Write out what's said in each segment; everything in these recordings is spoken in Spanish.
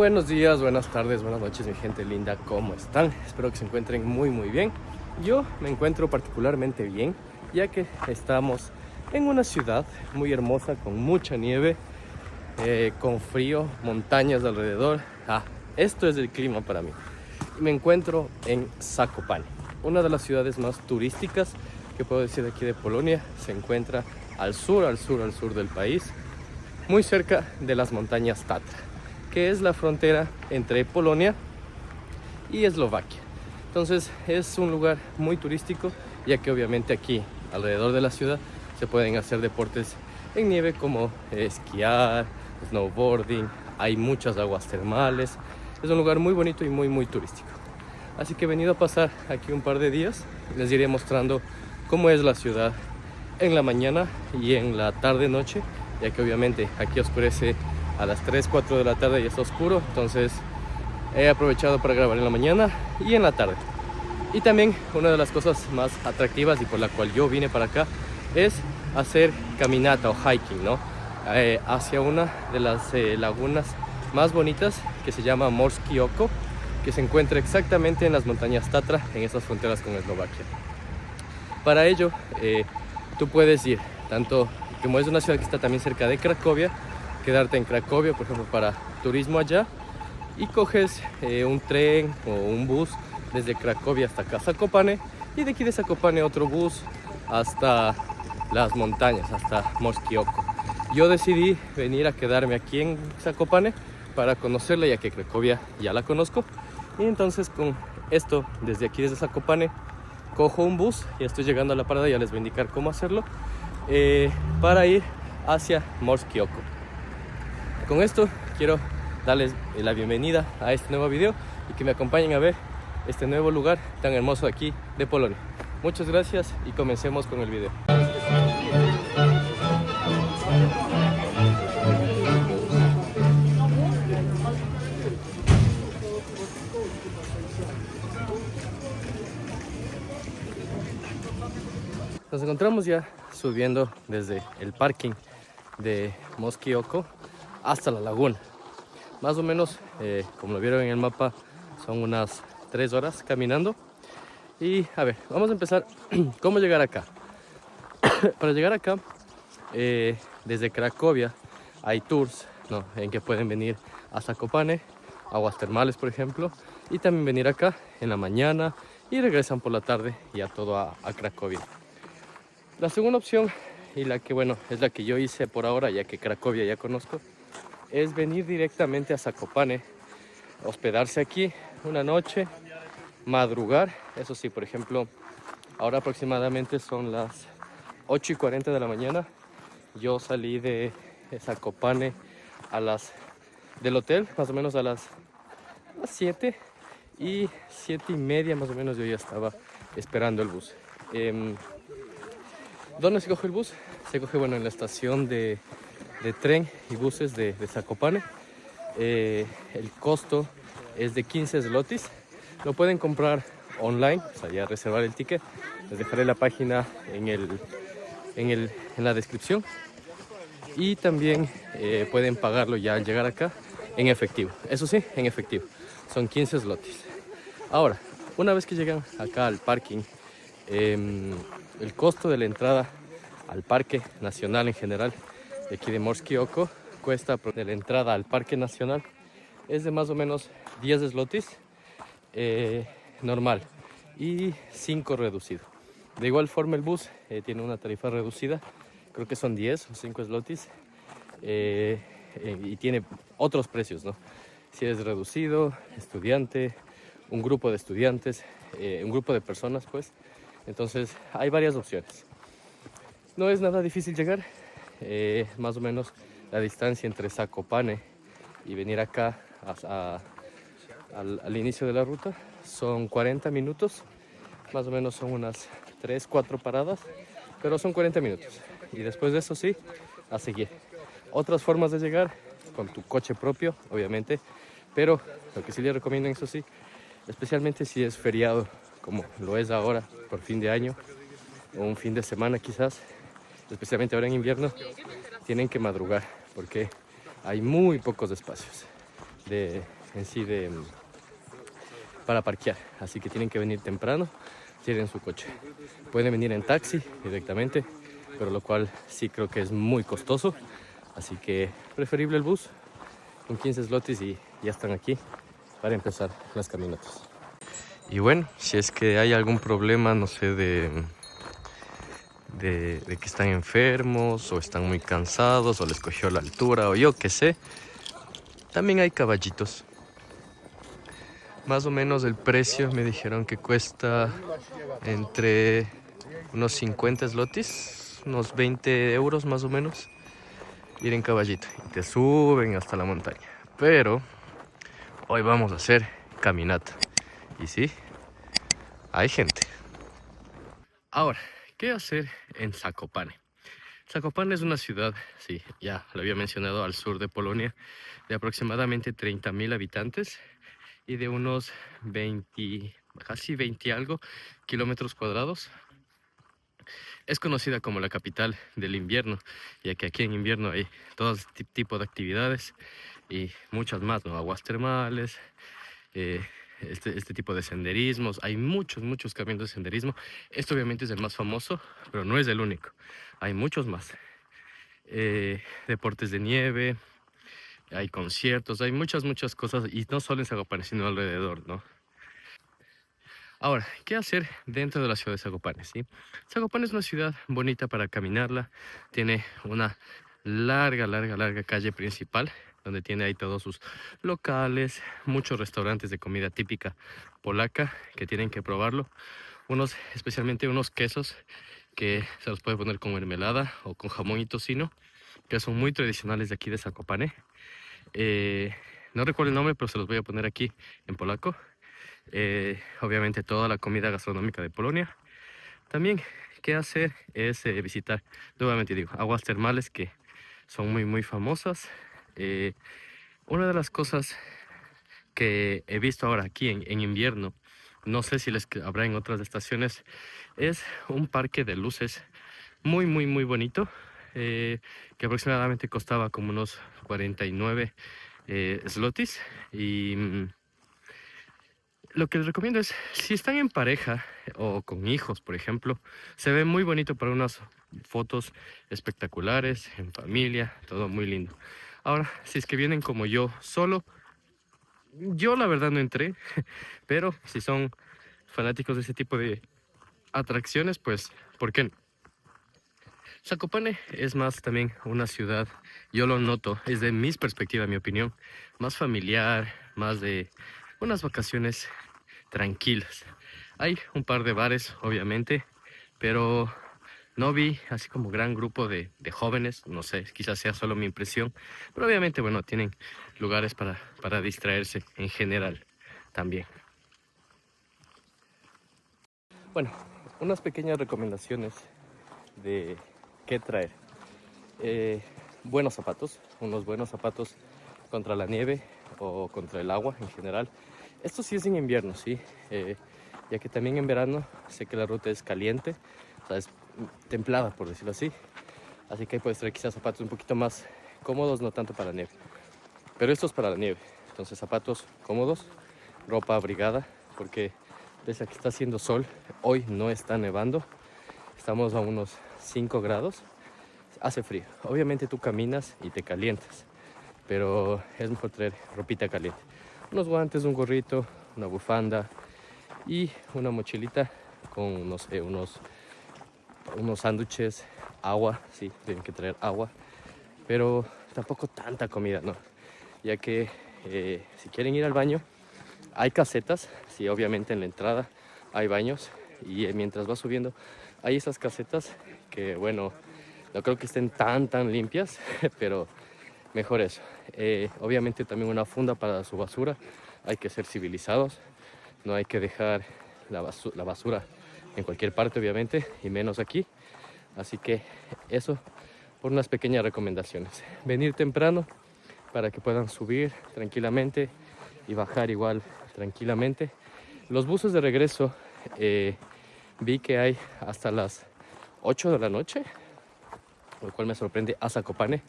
Buenos días, buenas tardes, buenas noches, mi gente linda, ¿cómo están? Espero que se encuentren muy bien. Yo me encuentro particularmente bien, ya que estamos en una ciudad muy hermosa, con mucha nieve, con frío, montañas alrededor. Esto es el clima para mí. Me encuentro en Zakopane, una de las ciudades más turísticas que puedo decir de aquí de Polonia. Se encuentra al sur del país, muy cerca de las montañas Tatra, que es la frontera entre Polonia y Eslovaquia. Entonces es un lugar muy turístico, ya que obviamente aquí alrededor de la ciudad se pueden hacer deportes en nieve como esquiar, snowboarding, hay muchas aguas termales. Es un lugar muy bonito y muy turístico. Así que he venido a pasar aquí un par de días. Les iré mostrando cómo es la ciudad en la mañana y en la tarde-noche, ya que obviamente aquí oscurece a las 3, 4 de la tarde y está oscuro. Entonces he aprovechado para grabar en la mañana y en la tarde. Y también una de las cosas más atractivas y por la cual yo vine para acá es hacer caminata o hiking, ¿no? Hacia una de las lagunas más bonitas, que se llama Morski Oko, que se encuentra exactamente en las montañas Tatra, en esas fronteras con Eslovaquia. Para ello, tú puedes ir, tanto como es una ciudad que está también cerca de Cracovia, quedarte en Cracovia, por ejemplo, para turismo allá, y coges un tren o un bus desde Cracovia hasta acá, Zakopane, y de aquí de Zakopane otro bus hasta las montañas, hasta Morski Oko. Yo decidí venir a quedarme aquí en Zakopane para conocerla, ya que Cracovia ya la conozco. Y entonces con esto, desde aquí, desde Zakopane, cojo un bus y estoy llegando a la parada. Ya les voy a indicar cómo hacerlo para ir hacia Morski Oko. Con esto quiero darles la bienvenida a este nuevo video y que me acompañen a ver este nuevo lugar tan hermoso aquí de Polonia. Muchas gracias y comencemos con el video. Nos encontramos ya subiendo desde el parking de Morski Oko hasta la laguna. Más o menos, como lo vieron en el mapa, son unas 3 horas caminando. Y a ver, vamos a empezar. ¿Cómo llegar acá? Para llegar acá, desde Cracovia hay tours, ¿no?, en que pueden venir a Zakopane, aguas termales por ejemplo, y también venir acá en la mañana y regresan por la tarde ya todo a Cracovia. La segunda opción, y la que bueno es la que yo hice por ahora, ya que Cracovia ya conozco, es venir directamente a Zakopane, hospedarse aquí una noche, madrugar. Eso sí, por ejemplo, ahora aproximadamente son las 8:40 de la mañana. Yo salí de Zakopane del hotel más o menos a las 7, y 7:30 más o menos yo ya estaba esperando el bus. ¿Dónde se coge el bus? Se coge, bueno, en la estación de tren y buses de Zakopane. El costo es de 15 zlotys. Lo pueden comprar online, o sea, ya reservar el ticket. Les dejaré la página en la descripción. Y también pueden pagarlo ya al llegar acá en efectivo. Eso sí, en efectivo. Son 15 zlotys. Ahora, una vez que llegan acá al parking, el costo de la entrada al Parque Nacional en general de aquí de Morski Oko cuesta, de la entrada al Parque Nacional es de más o menos 10 zlotys normal y 5 reducido. De igual forma el bus tiene una tarifa reducida, creo que son 10 o 5 zlotys, y tiene otros precios, ¿no? Si eres reducido, estudiante, un grupo de estudiantes, un grupo de personas, pues. Entonces hay varias opciones. No es nada difícil llegar. Más o menos la distancia entre Zakopane y venir acá al inicio de la ruta son 40 minutos. Más o menos son unas 3, 4 paradas, pero son 40 minutos. Y después de eso sí, a seguir. Otras formas de llegar, con tu coche propio, obviamente. Pero lo que sí les recomiendo, eso sí, especialmente si es feriado, como lo es ahora, por fin de año, o un fin de semana quizás, especialmente ahora en invierno, tienen que madrugar, porque hay muy pocos espacios en sí para parquear, así que tienen que venir temprano, tienen su coche. Pueden venir en taxi directamente, pero lo cual sí creo que es muy costoso, así que preferible el bus con 15 zlotys y ya están aquí para empezar las caminatas. Y bueno, si es que hay algún problema, no sé, de que están enfermos o están muy cansados o les cogió la altura o yo qué sé, también hay caballitos. Más o menos el precio me dijeron que cuesta entre unos 50 zlotys, unos 20 euros más o menos, ir en caballito. Y te suben hasta la montaña. Pero hoy vamos a hacer caminata. Y sí, hay gente. Ahora, ¿qué hacer en Zakopane? Zakopane es una ciudad, sí, ya lo había mencionado, al sur de Polonia, de aproximadamente 30.000 habitantes y de unos 20, casi 20 algo kilómetros cuadrados. Es conocida como la capital del invierno, ya que aquí en invierno hay todo este tipo de actividades y muchas más, ¿no? Aguas termales, eh, este tipo de senderismos. Hay muchos caminos de senderismo. Este obviamente es el más famoso, pero no es el único. Hay muchos más. Deportes de nieve, hay conciertos, hay muchas cosas, y no solo en Zakopane, sino alrededor, ¿no? Ahora, ¿qué hacer dentro de la ciudad de Zakopane? ¿Sí? Zakopane es una ciudad bonita para caminarla, tiene una larga calle principal, donde tiene ahí todos sus locales, muchos restaurantes de comida típica polaca, que tienen que probarlo, especialmente unos quesos que se los puede poner con mermelada o con jamón y tocino, que son muy tradicionales de aquí de Zakopane. No recuerdo el nombre, pero se los voy a poner aquí en polaco. Obviamente toda la comida gastronómica de Polonia. También, ¿qué hacer? Es visitar, nuevamente digo, aguas termales que son muy famosas. Una de las cosas que he visto ahora aquí en invierno, no sé si les habrá en otras estaciones, es un parque de luces muy bonito, que aproximadamente costaba como unos 49 zlotys. Y lo que les recomiendo es, si están en pareja o con hijos, por ejemplo, se ve muy bonito para unas fotos espectaculares, en familia, todo muy lindo. Ahora, si es que vienen como yo solo, yo la verdad no entré, pero si son fanáticos de ese tipo de atracciones, pues, ¿por qué no? Zakopane es más también una ciudad, yo lo noto, es de mi perspectiva, mi opinión, más familiar, más de unas vacaciones tranquilas. Hay un par de bares, obviamente, pero no vi así como gran grupo de jóvenes, no sé, quizás sea solo mi impresión, pero obviamente, bueno, tienen lugares para distraerse en general también. Bueno, unas pequeñas recomendaciones de qué traer. Buenos zapatos, unos buenos zapatos contra la nieve o contra el agua en general. Esto sí es en invierno, sí, ya que también en verano sé que la ruta es caliente, o sea, es templada, por decirlo así. Así que puedes traer quizás zapatos un poquito más cómodos, no tanto para la nieve. Pero esto es para la nieve, entonces zapatos cómodos, ropa abrigada, porque pese a que está haciendo sol, hoy no está nevando, estamos a unos 5 grados, hace frío. Obviamente tú caminas y te calientas, pero es mejor traer ropita caliente. Unos guantes, un gorrito, una bufanda y una mochilita con, no sé, unos sándwiches, agua, sí, tienen que traer agua, pero tampoco tanta comida, ¿no? Ya que si quieren ir al baño, hay casetas, sí, obviamente en la entrada hay baños, y mientras vas subiendo hay esas casetas que, bueno, no creo que estén tan limpias, pero mejor eso. Obviamente también una funda para su basura, hay que ser civilizados, no hay que dejar la basura en cualquier parte, obviamente, y menos aquí. Así que eso, por unas pequeñas recomendaciones. Venir temprano para que puedan subir tranquilamente y bajar igual tranquilamente. Los buses de regreso vi que hay hasta las 8 de la noche, lo cual me sorprende, a Zakopane.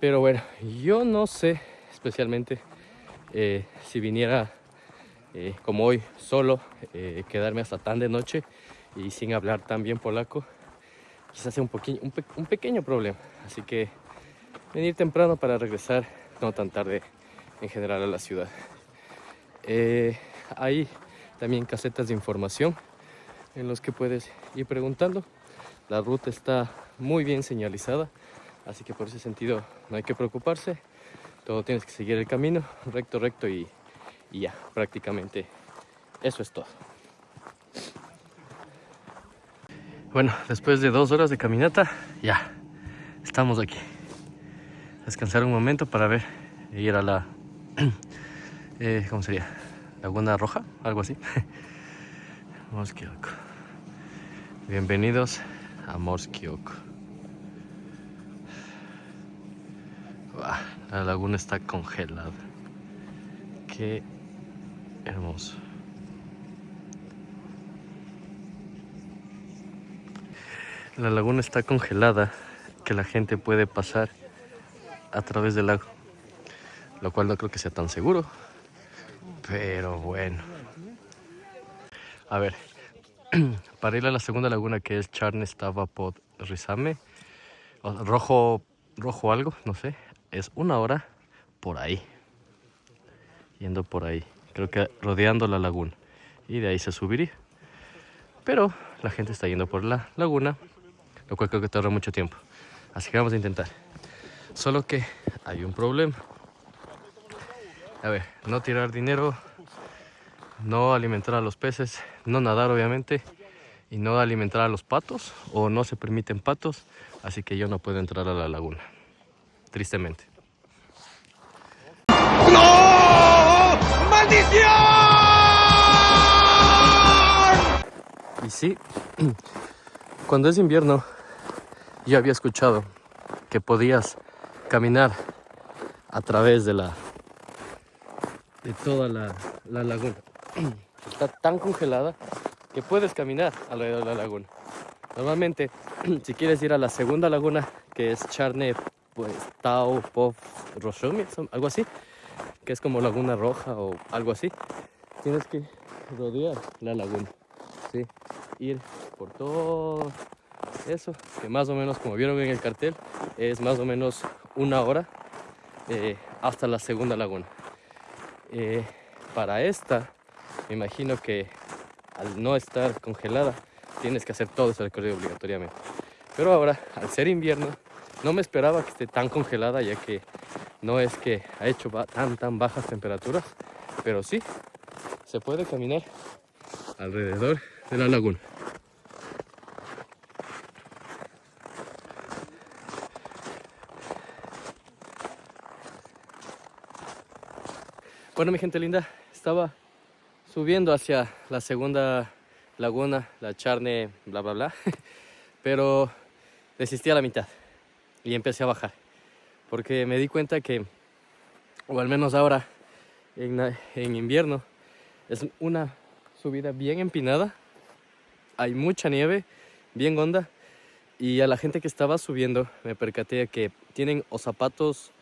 Pero bueno, yo no sé especialmente si viniera como hoy solo, quedarme hasta tan de noche y sin hablar tan bien polaco, quizás sea un pequeño problema. Así que venir temprano para regresar no tan tarde en general a la ciudad. Hay también casetas de información en los que puedes ir preguntando. La ruta está muy bien señalizada, así que por ese sentido no hay que preocuparse. Todo tienes que seguir el camino recto y ya, prácticamente eso es todo. Bueno, después de 2 horas de caminata, ya estamos aquí. Descansar un momento para ver, ir a la, ¿cómo sería? Laguna Roja, algo así. Morskiok. Bienvenidos a Morskiok. La laguna está congelada. Qué hermoso. La laguna está congelada, que la gente puede pasar a través del lago, lo cual no creo que sea tan seguro, pero bueno. A ver, para ir a la segunda laguna, que es Charnestava pod Rizame, rojo algo, no sé, es 1 hora por ahí, yendo por ahí, creo que rodeando la laguna, y de ahí se subiría. Pero la gente está yendo por la laguna, lo cual creo que tarda mucho tiempo, así que vamos a intentar. Solo que hay un problema. A ver, no tirar dinero, no alimentar a los peces, no nadar obviamente, y no alimentar a los patos, o no se permiten patos, así que yo no puedo entrar a la laguna, tristemente. ¡No! ¡Maldición! Y sí, cuando es invierno, yo había escuchado que podías caminar a través de toda la laguna. Está tan congelada que puedes caminar alrededor de la laguna. Normalmente, si quieres ir a la segunda laguna, que es Charne, pues Tau Pov Roshumi, algo así, que es como Laguna Roja o algo así, tienes que rodear la laguna, ¿sí? Ir por todo eso, que más o menos, como vieron en el cartel, es más o menos 1 hora hasta la segunda laguna. Para esta, me imagino que al no estar congelada, tienes que hacer todo ese recorrido obligatoriamente. Pero ahora, al ser invierno, no me esperaba que esté tan congelada, ya que no es que ha hecho tan bajas temperaturas, pero sí, se puede caminar alrededor de la laguna. Bueno, mi gente linda, estaba subiendo hacia la segunda laguna, la Charne, bla bla bla, pero desistí a la mitad y empecé a bajar, porque me di cuenta que, o al menos ahora en invierno, es una subida bien empinada, hay mucha nieve, bien honda, y a la gente que estaba subiendo me percaté de que tienen o zapatos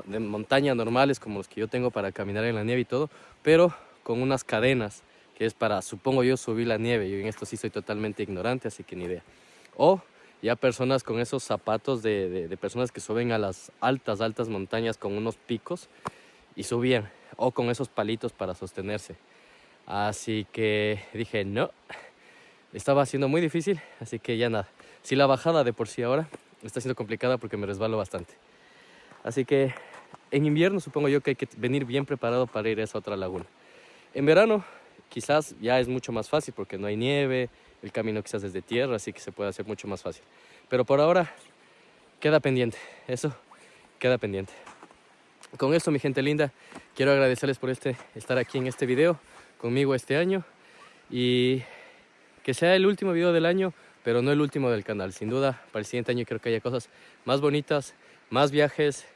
de montaña normales como los que yo tengo para caminar en la nieve y todo, pero con unas cadenas que es para, supongo yo, subir la nieve. Yo en esto sí soy totalmente ignorante, así que ni idea. O ya personas con esos zapatos de personas que suben a las altas montañas con unos picos y subían, o con esos palitos para sostenerse. Así que dije no, estaba siendo muy difícil, así que ya nada. Si la bajada de por sí ahora está siendo complicada porque me resbalo bastante. Así que en invierno supongo yo que hay que venir bien preparado para ir a esa otra laguna. En verano quizás ya es mucho más fácil porque no hay nieve, el camino quizás es de tierra, así que se puede hacer mucho más fácil. Pero por ahora queda pendiente, eso queda pendiente. Con esto, mi gente linda, quiero agradecerles por estar aquí en este video conmigo este año, y que sea el último video del año, pero no el último del canal. Sin duda, para el siguiente año creo que haya cosas más bonitas, más viajes,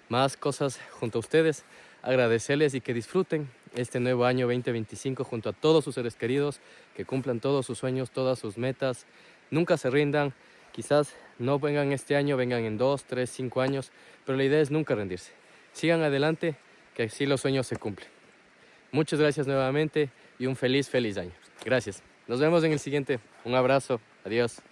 más cosas junto a ustedes. Agradecerles y que disfruten este nuevo año 2025 junto a todos sus seres queridos, que cumplan todos sus sueños, todas sus metas. Nunca se rindan, quizás no vengan este año, vengan en 2, 3, 5 años, pero la idea es nunca rendirse. Sigan adelante, que así los sueños se cumplen. Muchas gracias nuevamente y un feliz año. Gracias. Nos vemos en el siguiente. Un abrazo. Adiós.